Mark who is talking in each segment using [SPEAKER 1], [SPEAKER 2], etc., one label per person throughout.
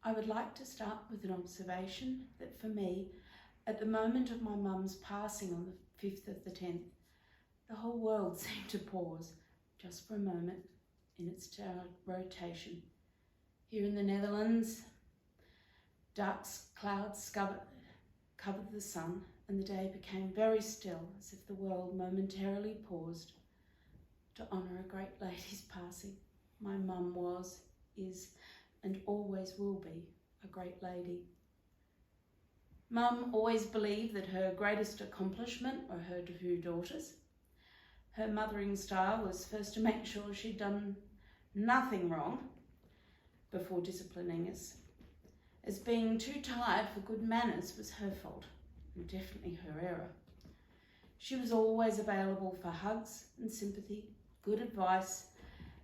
[SPEAKER 1] I would like to start with an observation that for me, at the moment of my mum's passing on the 5th of the 10th, the whole world seemed to pause just for a moment in its rotation. Here in the Netherlands, dark clouds covered the sun, and the day became very still, as if the world momentarily paused to honour a great lady's passing. My mum was, is, and always will be a great lady. Mum always believed that her greatest accomplishment were her two daughters. Her mothering style was first to make sure she'd done nothing wrong before disciplining us, as being too tired for good manners was her fault, and definitely her error. She was always available for hugs and sympathy, good advice,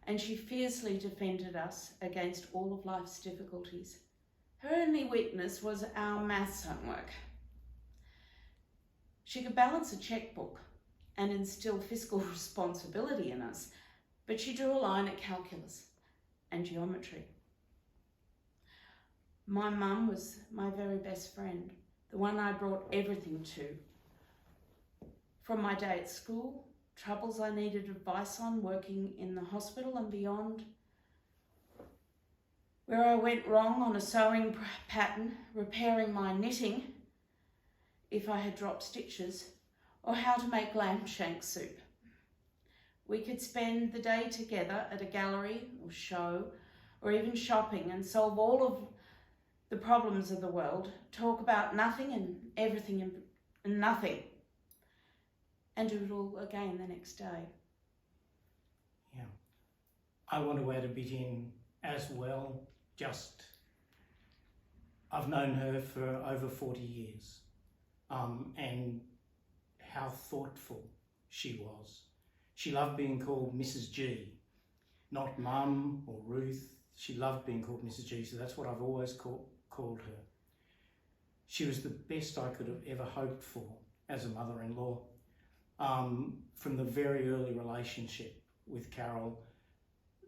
[SPEAKER 1] and she fiercely defended us against all of life's difficulties. Her only weakness was our maths homework. She could balance a checkbook and instill fiscal responsibility in us, but she drew a line at calculus and geometry. My mum was my very best friend, the one I brought everything to. From my day at school, troubles I needed advice on working in the hospital and beyond, where I went wrong on a sewing pattern, repairing my knitting if I had dropped stitches, or how to make lamb shank soup. We could spend the day together at a gallery or show, or even shopping, and solve all of the problems of the world, talk about nothing and everything and nothing, and do it all again the next day.
[SPEAKER 2] Yeah. I want to add a bit in as well. I've known her for over 40 years, and how thoughtful she was. She loved being called Mrs. G, not Mum or Ruth. She loved being called Mrs. G, so that's what I've always called her. She was the best I could have ever hoped for as a mother-in-law. From the very early relationship with Carol,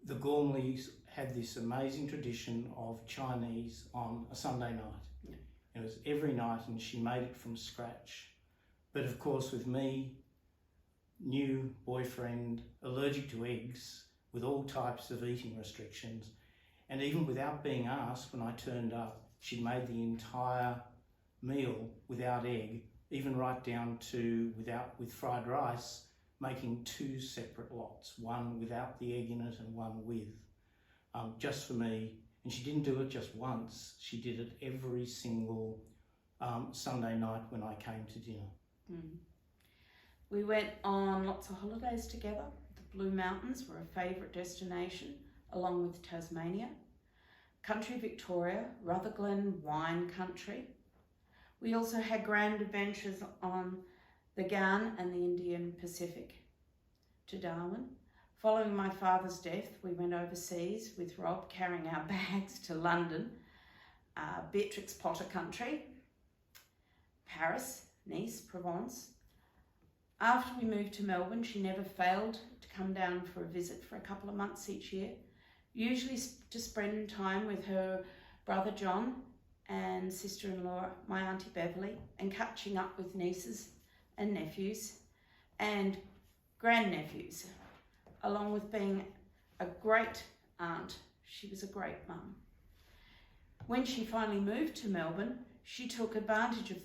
[SPEAKER 2] the Gormleys had this amazing tradition of Chinese on a Sunday night.
[SPEAKER 1] Yeah.
[SPEAKER 2] It was every night, and she made it from scratch. But of course, with me, new boyfriend, allergic to eggs, with all types of eating restrictions, and even without being asked, when I turned up, she made the entire meal without egg, even right down to with fried rice, making 2 separate lots, one without the egg in it and one with, just for me. And she didn't do it just once, she did it every single Sunday night when I came to dinner.
[SPEAKER 1] Mm. We went on lots of holidays together. The Blue Mountains were a favourite destination, along with Tasmania. Country Victoria, Rutherglen wine country. We also had grand adventures on the Ghan and the Indian Pacific. To Darwin. Following my father's death, we went overseas with Rob, carrying our bags to London, Beatrix Potter country, Paris, Nice, Provence. After we moved to Melbourne, she never failed to come down for a visit for a couple of months each year, usually to spend time with her brother John and sister-in-law, my Auntie Beverly, and catching up with nieces and nephews and grandnephews. Along with being a great aunt, she was a great mum. When she finally moved to Melbourne, she took advantage of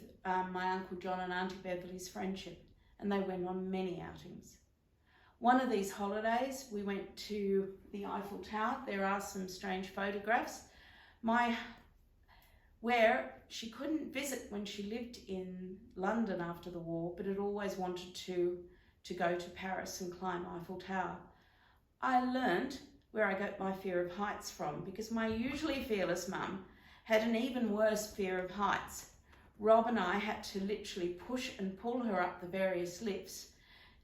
[SPEAKER 1] my Uncle John and Auntie Beverly's friendship, and they went on many outings. One of these holidays, we went to the Eiffel Tower. There are some strange photographs. Where she couldn't visit when she lived in London after the war, but had always wanted to go to Paris and climb Eiffel Tower. I learned where I got my fear of heights from, because my usually fearless mum had an even worse fear of heights. Rob and I had to literally push and pull her up the various lifts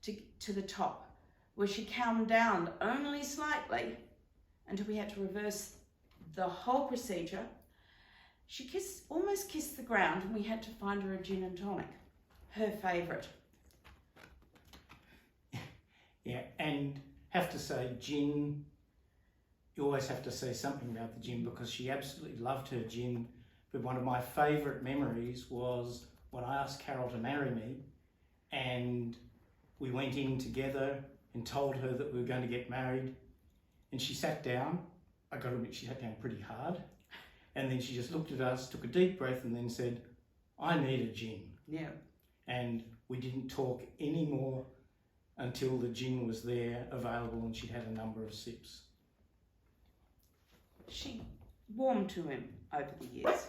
[SPEAKER 1] to the top, where she calmed down only slightly until we had to reverse the whole procedure. She almost kissed the ground, and we had to find her a gin and tonic, her favourite.
[SPEAKER 2] Yeah, and have to say, gin you always have to say something about the gin because she absolutely loved her gin. But one of my favourite memories was when I asked Carol to marry me and we went in together and told her that we were going to get married, and she sat down. I got to admit, she sat down pretty hard, and then she just looked at us, took a deep breath, and then said, "I need a gin."
[SPEAKER 1] Yeah.
[SPEAKER 2] And we didn't talk anymore until the gin was there, available, and she'd had a number of sips.
[SPEAKER 1] She warmed to him over the years.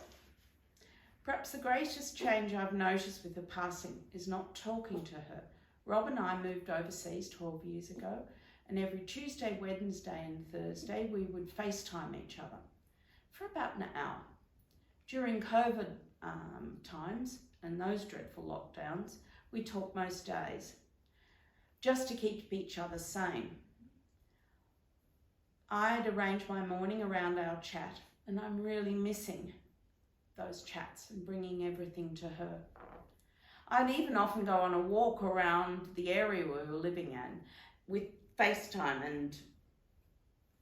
[SPEAKER 1] Perhaps the greatest change I've noticed with her passing is not talking to her. Rob and I moved overseas 12 years ago, and every Tuesday, Wednesday and Thursday we would FaceTime each other for about an hour. During COVID times and those dreadful lockdowns, we talked most days, just to keep each other sane. I'd arranged my morning around our chat, and I'm really missing those chats and bringing everything to her. I'd even often go on a walk around the area we were living in with FaceTime, and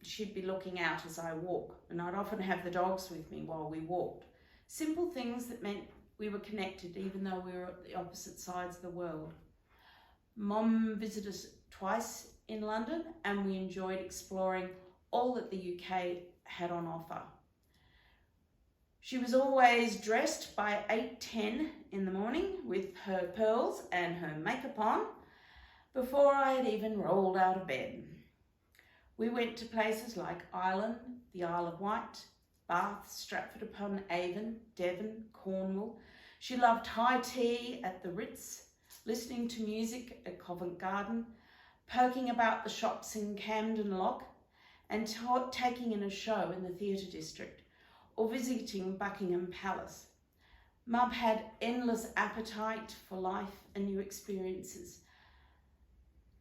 [SPEAKER 1] she'd be looking out as I walk, and I'd often have the dogs with me while we walked. Simple things that meant we were connected even though we were at the opposite sides of the world. Mum visited us twice in London, and we enjoyed exploring all that the UK had on offer. She was always dressed by 8:10 in the morning with her pearls and her makeup on before I had even rolled out of bed. We went to places like Ireland, the Isle of Wight, Bath, Stratford-upon-Avon, Devon, Cornwall. She loved high tea at the Ritz, listening to music at Covent Garden, poking about the shops in Camden Lock, and taking in a show in the theatre district, or visiting Buckingham Palace. Mum had endless appetite for life and new experiences.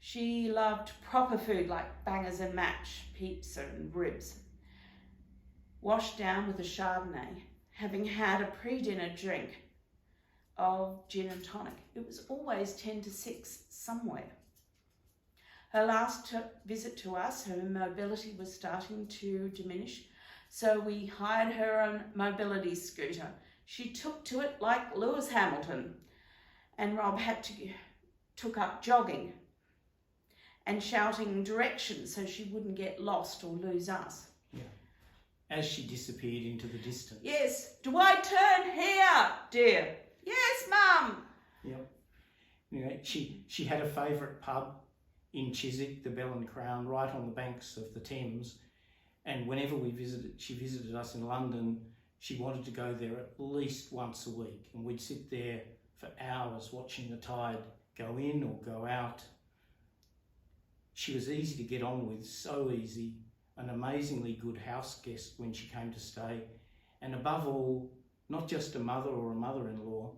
[SPEAKER 1] She loved proper food like bangers and mash, pizza and ribs. Washed down with a Chardonnay, having had a pre-dinner drink of gin and tonic. It was always 10 to 6 somewhere. Her last visit to us, her mobility was starting to diminish, so we hired her a mobility scooter. She took to it like Lewis Hamilton, and Rob took up jogging and shouting directions so she wouldn't get lost or lose us.
[SPEAKER 2] Yeah. As she disappeared into the distance.
[SPEAKER 1] Yes. Do I turn here, dear? Yes, Mum.
[SPEAKER 2] Yep. You know, she had a favourite pub in Chiswick, the Bell and Crown, right on the banks of the Thames. And whenever she visited us in London, she wanted to go there at least once a week. And we'd sit there for hours watching the tide go in or go out. She was easy to get on with, so easy. An amazingly good house guest when she came to stay. And above all, not just a mother or a mother-in-law,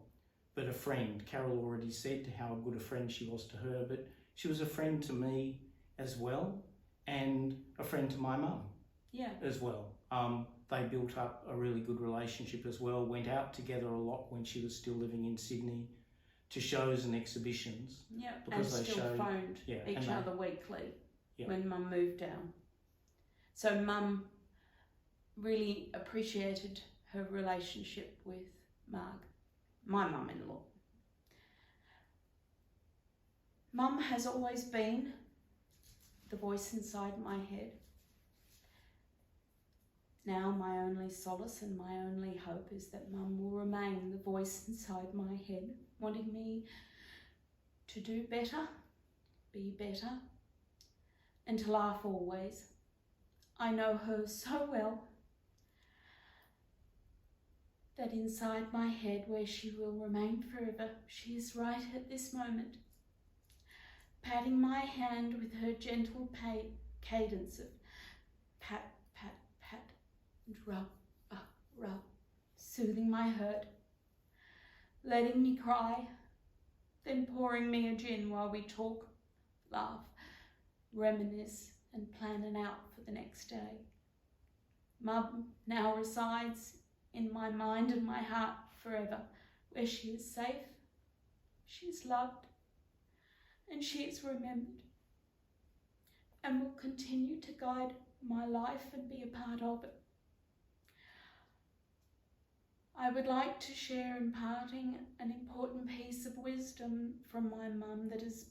[SPEAKER 2] but a friend. Carol already said how good a friend she was to her, but she was a friend to me as well, and a friend to my mum as well. They built up a really good relationship as well, went out together a lot when she was still living in Sydney to shows and exhibitions.
[SPEAKER 1] Yeah,
[SPEAKER 2] because
[SPEAKER 1] and
[SPEAKER 2] they
[SPEAKER 1] still
[SPEAKER 2] showed,
[SPEAKER 1] phoned each other weekly when Mum moved down. So Mum really appreciated her relationship with Marg, my mum-in-law. Mum has always been the voice inside my head. Now my only solace and my only hope is that Mum will remain the voice inside my head, wanting me to do better, be better, and to laugh always. I know her so well that inside my head, where she will remain forever, she is right at this moment, patting my hand with her gentle cadence of pat, pat, pat, and rub, rub, soothing my hurt, letting me cry, then pouring me a gin while we talk, laugh, reminisce, and plan an out for the next day. Mum now resides in my mind and my heart forever, where she is safe, she is loved, and she is remembered, and will continue to guide my life and be a part of it. I would like to share imparting an important piece of wisdom from my mum that has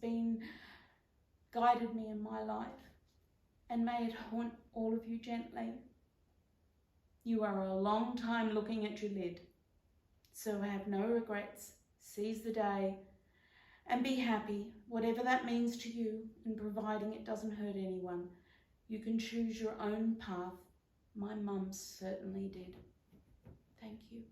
[SPEAKER 1] guided me in my life, and may it haunt all of you gently. You are a long time looking at your lid, so have no regrets, seize the day, and be happy, whatever that means to you, and providing it doesn't hurt anyone. You can choose your own path. My mum certainly did. Thank you.